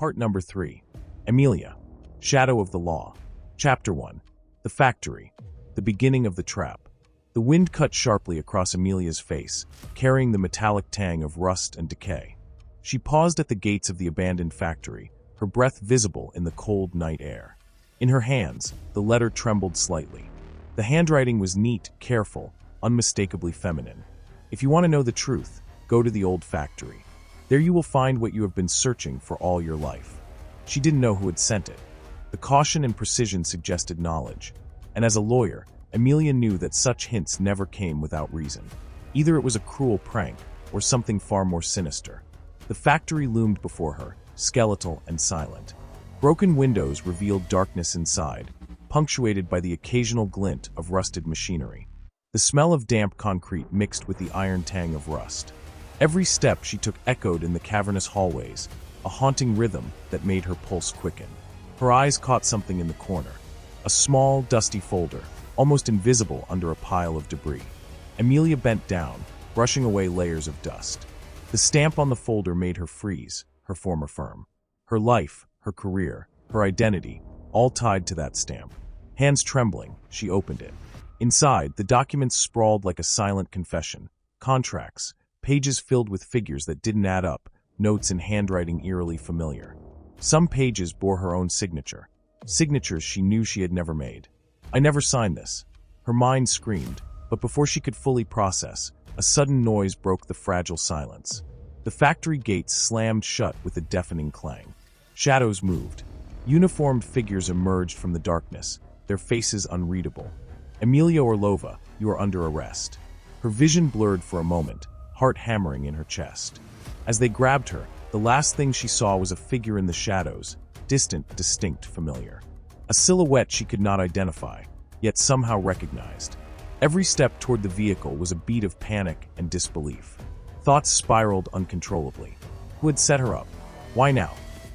Part number 3. Emilia. Shadow of the Law. Chapter 1. The Factory. The beginning of the trap. The wind cut sharply across Emilia's face, carrying the metallic tang of rust and decay. She paused at the gates of the abandoned factory, her breath visible in the cold night air. In her hands, the letter trembled slightly. The handwriting was neat, careful, unmistakably feminine. If you want to know the truth, go to the old factory. There you will find what you have been searching for all your life. She didn't know who had sent it. The caution and precision suggested knowledge. And as a lawyer, Emilia knew that such hints never came without reason. Either it was a cruel prank, or something far more sinister. The factory loomed before her, skeletal and silent. Broken windows revealed darkness inside, punctuated by the occasional glint of rusted machinery. The smell of damp concrete mixed with the iron tang of rust. Every step she took echoed in the cavernous hallways, a haunting rhythm that made her pulse quicken. Her eyes caught something in the corner. A small, dusty folder, almost invisible under a pile of debris. Emilia bent down, brushing away layers of dust. The stamp on the folder made her freeze, her former firm. Her life, her career, her identity, all tied to that stamp. Hands trembling, she opened it. Inside, the documents sprawled like a silent confession. Contracts, pages filled with figures that didn't add up, notes in handwriting eerily familiar. Some pages bore her own signature. Signatures she knew she had never made. "I never signed this." Her mind screamed, but before she could fully process, a sudden noise broke the fragile silence. The factory gates slammed shut with a deafening clang. Shadows moved. Uniformed figures emerged from the darkness, their faces unreadable. "Emilia Orlova, you are under arrest." Her vision blurred for a moment, heart hammering in her chest. As they grabbed her, the last thing she saw was a figure in the shadows, distant, distinct, familiar. A silhouette she could not identify, yet somehow recognized. Every step toward the vehicle was a beat of panic and disbelief. Thoughts spiraled uncontrollably. Who had set her up? Why now?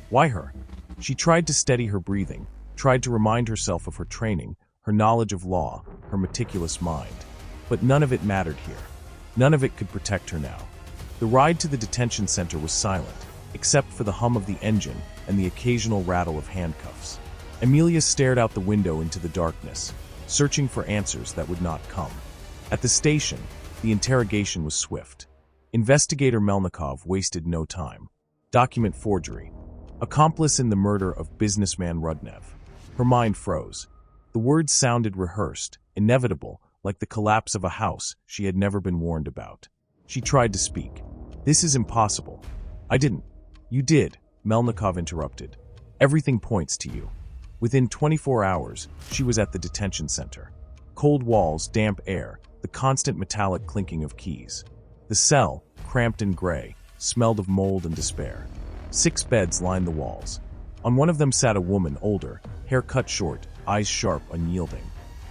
Why her? She tried to steady her breathing, tried to remind herself of her training, her knowledge of law, her meticulous mind. But none of it mattered here. None of it could protect her now. The ride to the detention center was silent, except for the hum of the engine and the occasional rattle of handcuffs. Emilia stared out the window into the darkness, searching for answers that would not come. At the station, the interrogation was swift. Investigator Melnikov wasted no time. Document forgery. Accomplice in the murder of businessman Rudnev. Her mind froze. The words sounded rehearsed, inevitable, like the collapse of a house she had never been warned about. She tried to speak. "This is impossible." "I didn't." "You did," Melnikov interrupted. "Everything points to you." Within 24 hours, she was at the detention center. Cold walls, damp air, the constant metallic clinking of keys. The cell, cramped and gray, smelled of mold and despair. 6 beds lined the walls. On one of them sat a woman, older, hair cut short, eyes sharp, unyielding.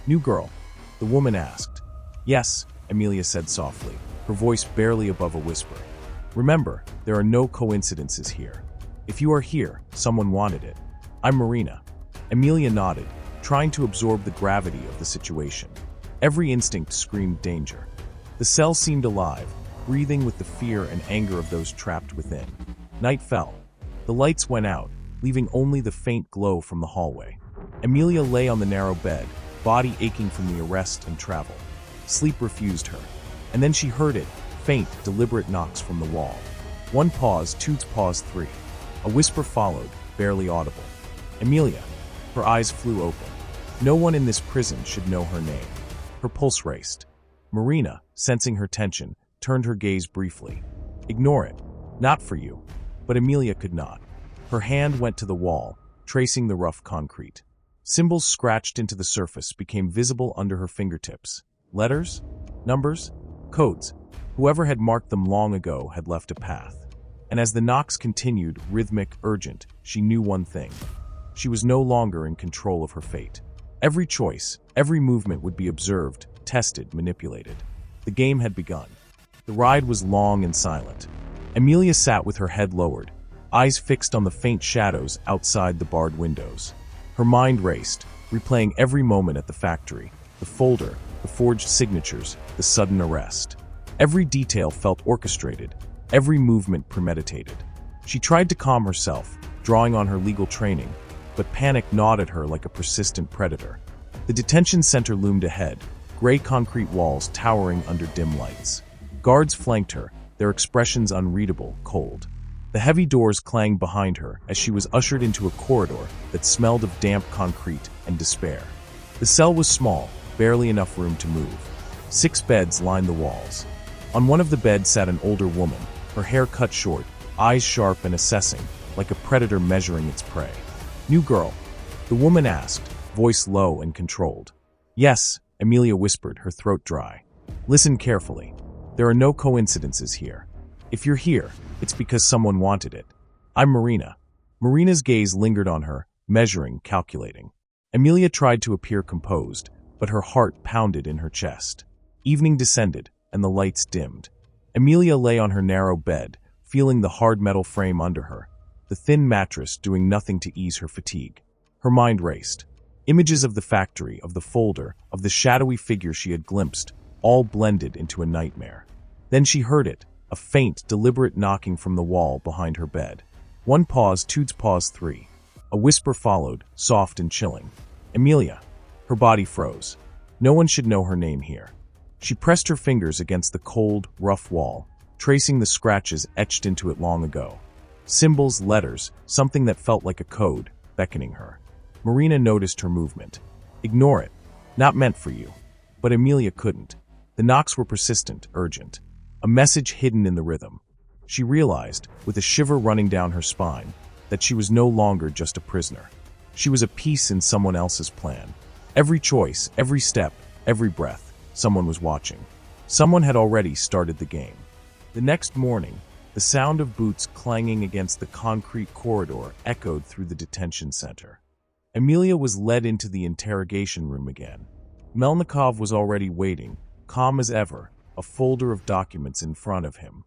"New girl?" the woman asked. "Yes," Emilia said softly, her voice barely above a whisper. "Remember, there are no coincidences here. If you are here, someone wanted it. I'm Marina." Emilia nodded, trying to absorb the gravity of the situation. Every instinct screamed danger. The cell seemed alive, breathing with the fear and anger of those trapped within. Night fell. The lights went out, leaving only the faint glow from the hallway. Emilia lay on the narrow bed, body aching from the arrest and travel. Sleep refused her. And then she heard it, faint, deliberate knocks from the wall. 1 pause, 2 pause, 3. A whisper followed, barely audible. "Emilia." Her eyes flew open. No one in this prison should know her name. Her pulse raced. Marina, sensing her tension, turned her gaze briefly. "Ignore it. Not for you." But Emilia could not. Her hand went to the wall, tracing the rough concrete. Symbols scratched into the surface became visible under her fingertips. Letters? Numbers? Codes. Whoever had marked them long ago had left a path. And as the knocks continued, rhythmic, urgent, she knew one thing. She was no longer in control of her fate. Every choice, every movement would be observed, tested, manipulated. The game had begun. The ride was long and silent. Emilia sat with her head lowered, eyes fixed on the faint shadows outside the barred windows. Her mind raced, replaying every moment at the factory, the folder, the forged signatures, the sudden arrest. Every detail felt orchestrated, every movement premeditated. She tried to calm herself, drawing on her legal training, but panic gnawed at her like a persistent predator. The detention center loomed ahead, gray concrete walls towering under dim lights. Guards flanked her, their expressions unreadable, cold. The heavy doors clanged behind her as she was ushered into a corridor that smelled of damp concrete and despair. The cell was small, barely enough room to move. 6 beds lined the walls. On one of the beds sat an older woman, her hair cut short, eyes sharp and assessing, like a predator measuring its prey. "New girl?" the woman asked, voice low and controlled. "Yes," Emilia whispered, her throat dry. "Listen carefully. There are no coincidences here. If you're here, it's because someone wanted it. I'm Marina." Marina's gaze lingered on her, measuring, calculating. Emilia tried to appear composed, but her heart pounded in her chest. Evening descended, and the lights dimmed. Emilia lay on her narrow bed, feeling the hard metal frame under her, the thin mattress doing nothing to ease her fatigue. Her mind raced. Images of the factory, of the folder, of the shadowy figure she had glimpsed, all blended into a nightmare. Then she heard it, a faint, deliberate knocking from the wall behind her bed. 1 pause, 2 pause, 3. A whisper followed, soft and chilling. "Emilia." Her body froze. No one should know her name here. She pressed her fingers against the cold, rough wall, tracing the scratches etched into it long ago. Symbols, letters, something that felt like a code, beckoning her. Marina noticed her movement. "Ignore it. Not meant for you." But Emilia couldn't. The knocks were persistent, urgent. A message hidden in the rhythm. She realized, with a shiver running down her spine, that she was no longer just a prisoner. She was a piece in someone else's plan. Every choice, every step, every breath, someone was watching. Someone had already started the game. The next morning, the sound of boots clanging against the concrete corridor echoed through the detention center. Emilia was led into the interrogation room again. Melnikov was already waiting, calm as ever, a folder of documents in front of him.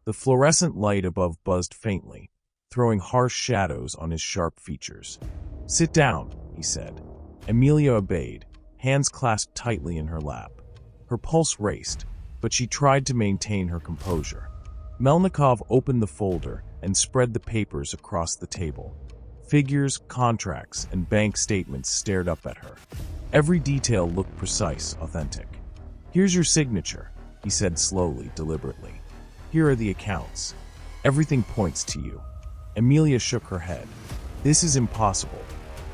The fluorescent light above buzzed faintly, throwing harsh shadows on his sharp features. "Sit down," he said. Emilia obeyed, hands clasped tightly in her lap. Her pulse raced, but she tried to maintain her composure. Melnikov opened the folder and spread the papers across the table. Figures, contracts, and bank statements stared up at her. Every detail looked precise, authentic. "Here's your signature," he said slowly, deliberately. "Here are the accounts. Everything points to you." Emilia shook her head. "This is impossible.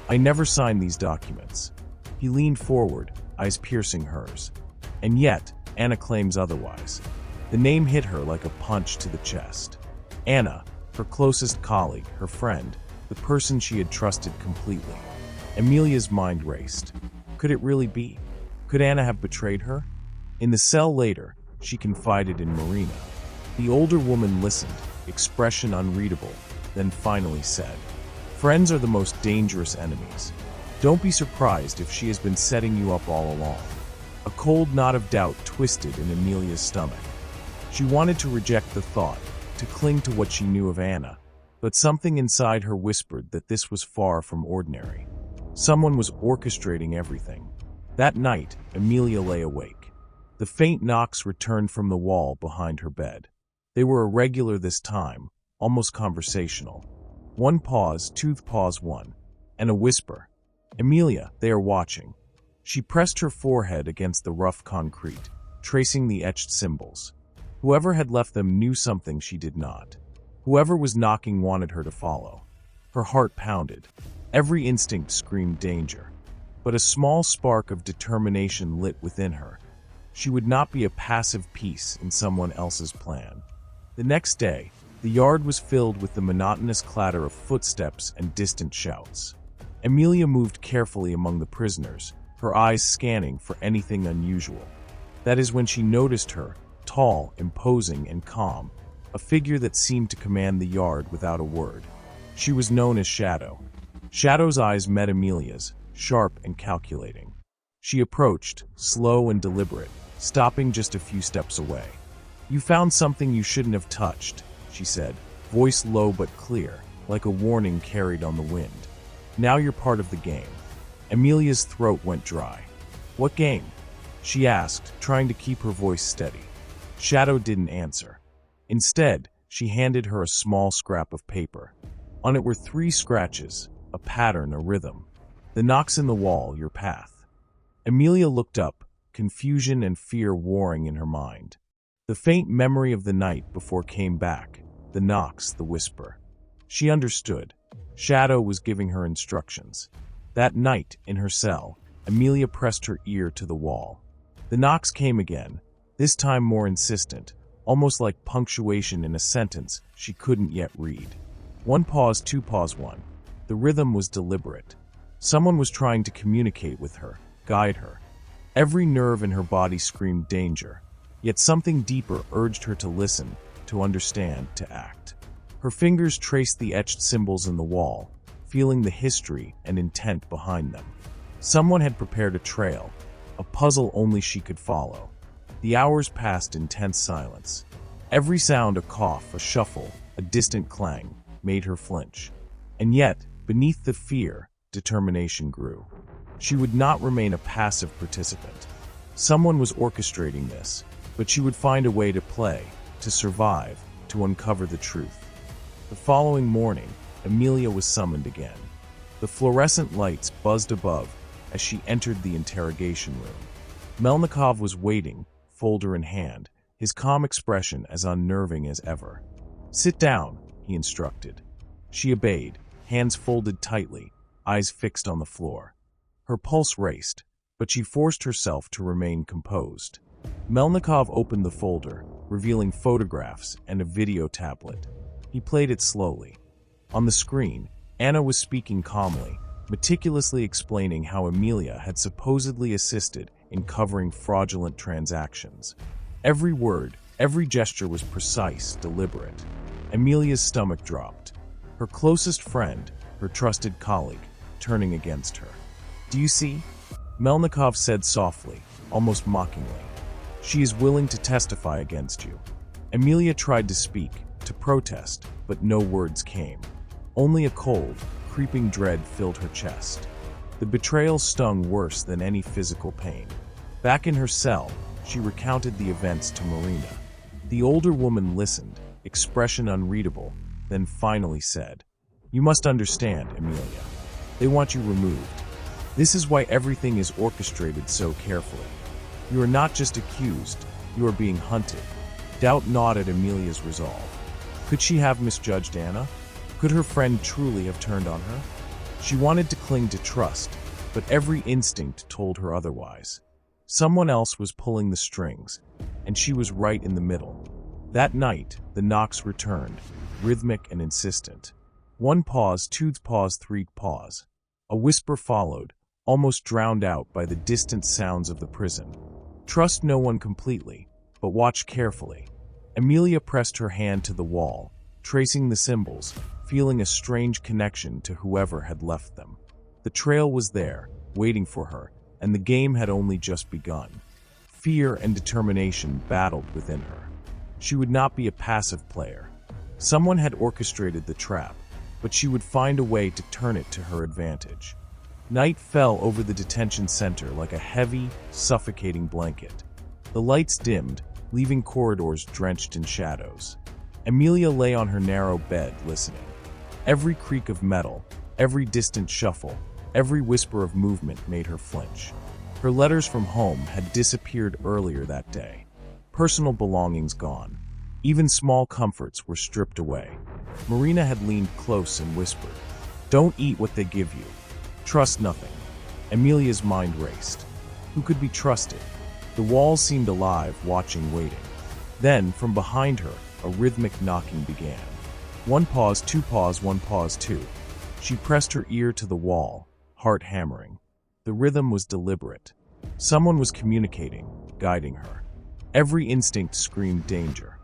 I never signed these documents." He leaned forward, eyes piercing hers. "And yet, Anna claims otherwise." The name hit her like a punch to the chest. Anna, her closest colleague, her friend, the person she had trusted completely. Emilia's mind raced. Could it really be? Could Anna have betrayed her? In the cell later, she confided in Marina. The older woman listened, expression unreadable, then finally said, "Friends are the most dangerous enemies. Don't be surprised if she has been setting you up all along." A cold knot of doubt twisted in Emilia's stomach. She wanted to reject the thought, to cling to what she knew of Anna, but something inside her whispered that this was far from ordinary. Someone was orchestrating everything. That night, Emilia lay awake. The faint knocks returned from the wall behind her bed. They were irregular this time, almost conversational. 1 pause, 2 pause, 1, and a whisper. "Emilia, they are watching." She pressed her forehead against the rough concrete, tracing the etched symbols. Whoever had left them knew something she did not. Whoever was knocking wanted her to follow. Her heart pounded. Every instinct screamed danger. But a small spark of determination lit within her. She would not be a passive piece in someone else's plan. The next day, the yard was filled with the monotonous clatter of footsteps and distant shouts. Emilia moved carefully among the prisoners, her eyes scanning for anything unusual. That is when she noticed her, tall, imposing, and calm, a figure that seemed to command the yard without a word. She was known as Shadow. Shadow's eyes met Emilia's, sharp and calculating. She approached, slow and deliberate, stopping just a few steps away. "You found something you shouldn't have touched," she said, voice low but clear, like a warning carried on the wind. "Now you're part of the game." Emilia's throat went dry. "What game?" she asked, trying to keep her voice steady. Shadow didn't answer. Instead, she handed her a small scrap of paper. On it were 3 scratches, a pattern, a rhythm. The knocks in the wall, your path. Emilia looked up, confusion and fear warring in her mind. The faint memory of the night before came back, the knocks, the whisper. She understood. Shadow was giving her instructions. That night, in her cell, Emilia pressed her ear to the wall. The knocks came again, this time more insistent, almost like punctuation in a sentence she couldn't yet read. 1 pause, 2 pause, 1. The rhythm was deliberate. Someone was trying to communicate with her, guide her. Every nerve in her body screamed danger, yet something deeper urged her to listen, to understand, to act. Her fingers traced the etched symbols in the wall, feeling the history and intent behind them. Someone had prepared a trail, a puzzle only she could follow. The hours passed in tense silence. Every sound, a cough, a shuffle, a distant clang, made her flinch. And yet, beneath the fear, determination grew. She would not remain a passive participant. Someone was orchestrating this, but she would find a way to play, to survive, to uncover the truth. The following morning, Emilia was summoned again. The fluorescent lights buzzed above as she entered the interrogation room. Melnikov was waiting, folder in hand, his calm expression as unnerving as ever. "Sit down," he instructed. She obeyed, hands folded tightly, eyes fixed on the floor. Her pulse raced, but she forced herself to remain composed. Melnikov opened the folder, revealing photographs and a video tablet. He played it slowly. On the screen, Anna was speaking calmly, meticulously explaining how Emilia had supposedly assisted in covering fraudulent transactions. Every word, every gesture was precise, deliberate. Emilia's stomach dropped. Her closest friend, her trusted colleague, turning against her. "Do you see?" Melnikov said softly, almost mockingly. "She is willing to testify against you." Emilia tried to speak, to protest, but no words came. Only a cold, creeping dread filled her chest. The betrayal stung worse than any physical pain. Back in her cell, she recounted the events to Marina. The older woman listened, expression unreadable, then finally said, "You must understand, Emilia. They want you removed. This is why everything is orchestrated so carefully. You are not just accused, you are being hunted." Doubt gnawed at Emilia's resolve. Could she have misjudged Anna? Could her friend truly have turned on her? She wanted to cling to trust, but every instinct told her otherwise. Someone else was pulling the strings, and she was right in the middle. That night, the knocks returned, rhythmic and insistent. 1 pause, 2 pause, 3 pause. A whisper followed, almost drowned out by the distant sounds of the prison. Trust no one completely, but watch carefully. Emilia pressed her hand to the wall, tracing the symbols, feeling a strange connection to whoever had left them. The trail was there, waiting for her, and the game had only just begun. Fear and determination battled within her. She would not be a passive player. Someone had orchestrated the trap, but she would find a way to turn it to her advantage. Night fell over the detention center like a heavy, suffocating blanket. The lights dimmed, leaving corridors drenched in shadows. Emilia lay on her narrow bed, listening. Every creak of metal, every distant shuffle, every whisper of movement made her flinch. Her letters from home had disappeared earlier that day. Personal belongings gone. Even small comforts were stripped away. Marina had leaned close and whispered, "Don't eat what they give you. Trust nothing." Emilia's mind raced. Who could be trusted? The walls seemed alive, watching, waiting. Then, from behind her, a rhythmic knocking began. 1 pause, 2 pause, 1 pause, 2. She pressed her ear to the wall, heart hammering. The rhythm was deliberate. Someone was communicating, guiding her. Every instinct screamed danger.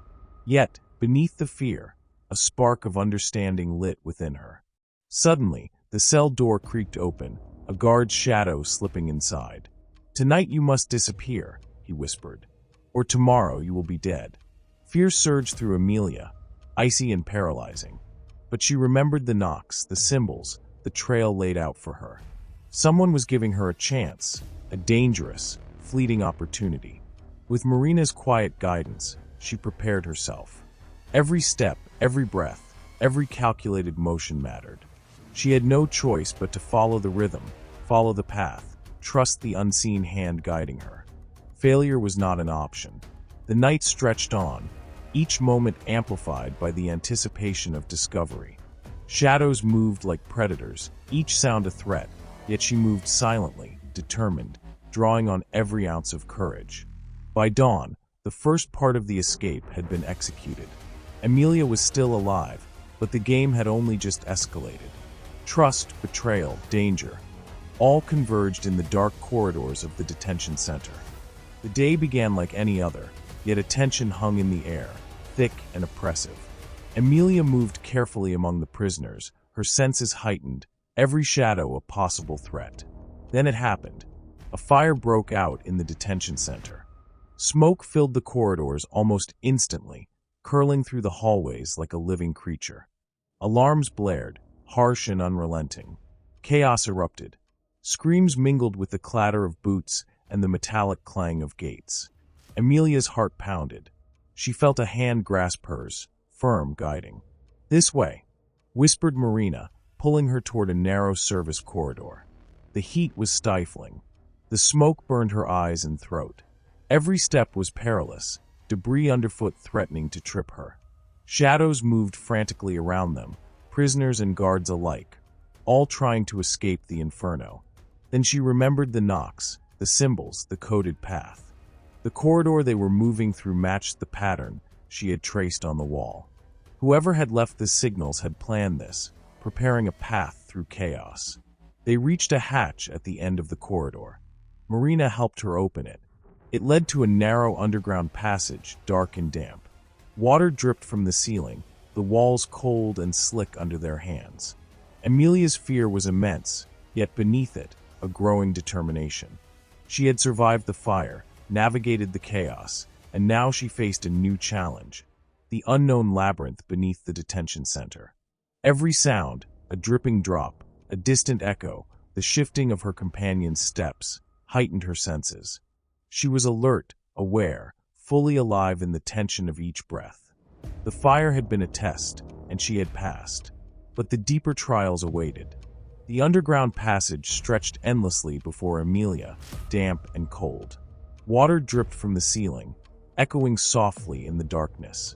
Yet, beneath the fear, a spark of understanding lit within her. Suddenly, the cell door creaked open, a guard's shadow slipping inside. "Tonight you must disappear," he whispered, "or tomorrow you will be dead." Fear surged through Emilia, icy and paralyzing. But she remembered the knocks, the symbols, the trail laid out for her. Someone was giving her a chance, a dangerous, fleeting opportunity. With Marina's quiet guidance, she prepared herself. Every step, every breath, Every calculated motion mattered. She had no choice but to follow the rhythm, follow the path, trust the unseen hand guiding her. Failure was not an option. The night stretched on, each moment amplified by the anticipation of discovery. Shadows moved like predators, each sound a threat, yet she moved silently, determined, drawing on every ounce of courage. By dawn, the first part of the escape had been executed. Emilia was still alive, but the game had only just escalated. Trust, betrayal, danger, all converged in the dark corridors of the detention center. The day began like any other, yet a tension hung in the air, thick and oppressive. Emilia moved carefully among the prisoners, her senses heightened, every shadow a possible threat. Then it happened. A fire broke out in the detention center. Smoke filled the corridors almost instantly, curling through the hallways like a living creature. Alarms blared, harsh and unrelenting. Chaos erupted. Screams mingled with the clatter of boots and the metallic clang of gates. Emilia's heart pounded. She felt a hand grasp hers, firm, guiding. "This way," whispered Marina, pulling her toward a narrow service corridor. The heat was stifling. The smoke burned her eyes and throat. Every step was perilous, debris underfoot threatening to trip her. Shadows moved frantically around them, prisoners and guards alike, all trying to escape the inferno. Then she remembered the knocks, the symbols, the coded path. The corridor they were moving through matched the pattern she had traced on the wall. Whoever had left the signals had planned this, preparing a path through chaos. They reached a hatch at the end of the corridor. Marina helped her open it. It led to a narrow underground passage, dark and damp. Water dripped from the ceiling, the walls cold and slick under their hands. Emilia's fear was immense, yet beneath it, a growing determination. She had survived the fire, navigated the chaos, and now she faced a new challenge: the unknown labyrinth beneath the detention center. Every sound, a dripping drop, a distant echo, the shifting of her companion's steps, heightened her senses. She was alert, aware, fully alive in the tension of each breath. The fire had been a test, and she had passed. But the deeper trials awaited. The underground passage stretched endlessly before Emilia, damp and cold. Water dripped from the ceiling, echoing softly in the darkness.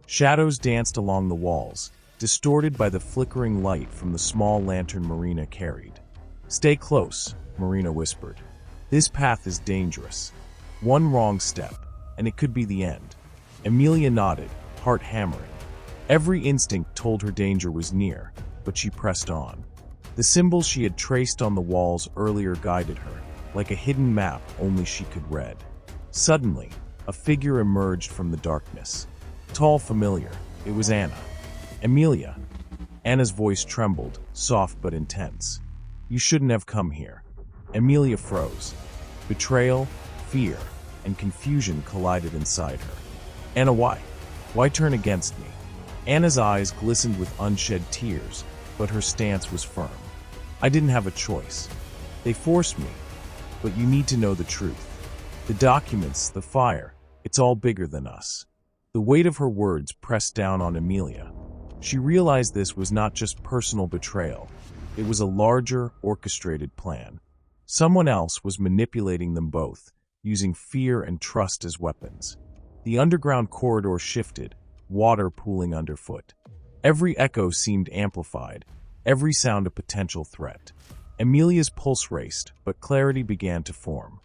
Shadows danced along the walls, distorted by the flickering light from the small lantern Marina carried. "Stay close," Marina whispered. "This path is dangerous. One wrong step, and it could be the end." Emilia nodded, heart hammering. Every instinct told her danger was near, but she pressed on. The symbols she had traced on the walls earlier guided her, like a hidden map only she could read. Suddenly, a figure emerged from the darkness. Tall, familiar, it was Anna. "Emilia." Anna's voice trembled, soft but intense. "You shouldn't have come here." Emilia froze. Betrayal, fear, and confusion collided inside her. "Anna, why? Why turn against me?" Anna's eyes glistened with unshed tears, but her stance was firm. "I didn't have a choice. They forced me. But you need to know the truth. The documents, the fire, it's all bigger than us." The weight of her words pressed down on Emilia. She realized this was not just personal betrayal. It was a larger, orchestrated plan. Someone else was manipulating them both, using fear and trust as weapons. The underground corridor shifted, water pooling underfoot. Every echo seemed amplified, every sound a potential threat. Emilia's pulse raced, but clarity began to form.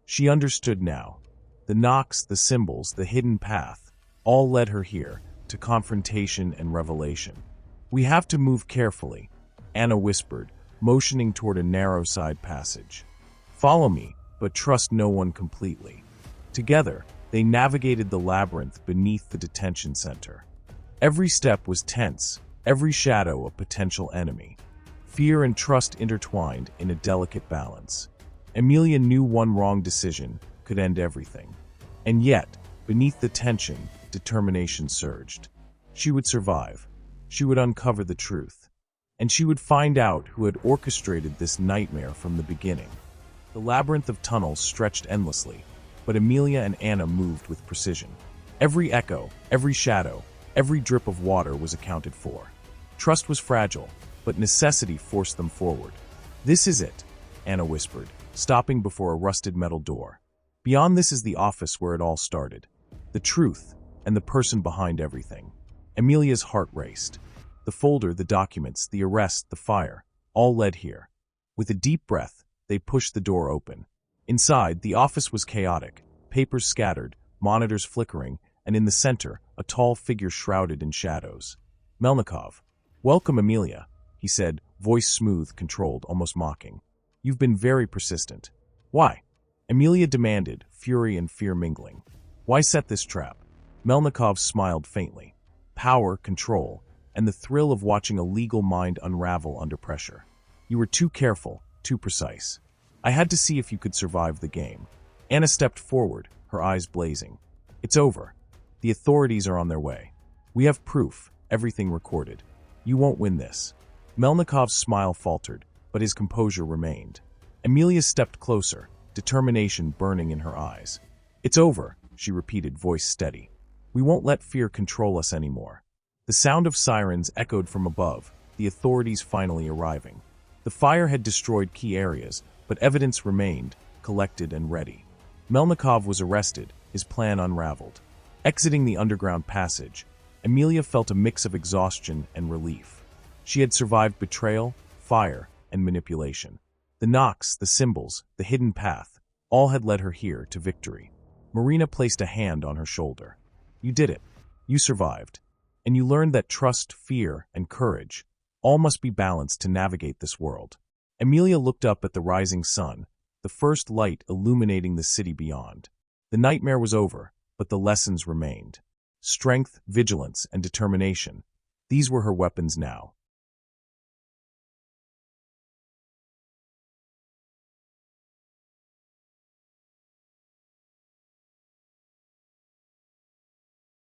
She understood now. The knocks, the symbols, the hidden path, all led her here, to confrontation and revelation. "We have to move carefully," Anna whispered, motioning toward a narrow side passage. "Follow me, but trust no one completely." Together, they navigated the labyrinth beneath the detention center. Every step was tense, every shadow a potential enemy. Fear and trust intertwined in a delicate balance. Emilia knew one wrong decision could end everything. And yet, beneath the tension, determination surged. She would survive. She would uncover the truth. And she would find out who had orchestrated this nightmare from the beginning. The labyrinth of tunnels stretched endlessly, but Emilia and Anna moved with precision. Every echo, every shadow, every drip of water was accounted for. Trust was fragile, but necessity forced them forward. "This is it," Anna whispered, stopping before a rusted metal door. "Beyond this is the office where it all started. The truth, and the person behind everything." Emilia's heart raced. The folder, the documents, the arrest, the fire, all led here. With a deep breath, they pushed the door open. Inside, the office was chaotic, papers scattered, monitors flickering, and in the center, a tall figure shrouded in shadows. Melnikov. "Welcome, Emilia," he said, voice smooth, controlled, almost mocking. "You've been very persistent." "Why?" Emilia demanded, fury and fear mingling. "Why set this trap?" Melnikov smiled faintly. "Power, control, and the thrill of watching a legal mind unravel under pressure. You were too careful, too precise. I had to see if you could survive the game." Anna stepped forward, her eyes blazing. "It's over. The authorities are on their way. We have proof, everything recorded. You won't win this." Melnikov's smile faltered, but his composure remained. Emilia stepped closer, determination burning in her eyes. "It's over," she repeated, voice steady. "We won't let fear control us anymore." The sound of sirens echoed from above, the authorities finally arriving. The fire had destroyed key areas, but evidence remained, collected and ready. Melnikov was arrested, his plan unraveled. Exiting the underground passage, Emilia felt a mix of exhaustion and relief. She had survived betrayal, fire, and manipulation. The knocks, the symbols, the hidden path, all had led her here to victory. Marina placed a hand on her shoulder. "You did it. You survived. And you learned that trust, fear, and courage all must be balanced to navigate this world." Emilia looked up at the rising sun, the first light illuminating the city beyond. The nightmare was over, but the lessons remained. Strength, vigilance, and determination. These were her weapons now.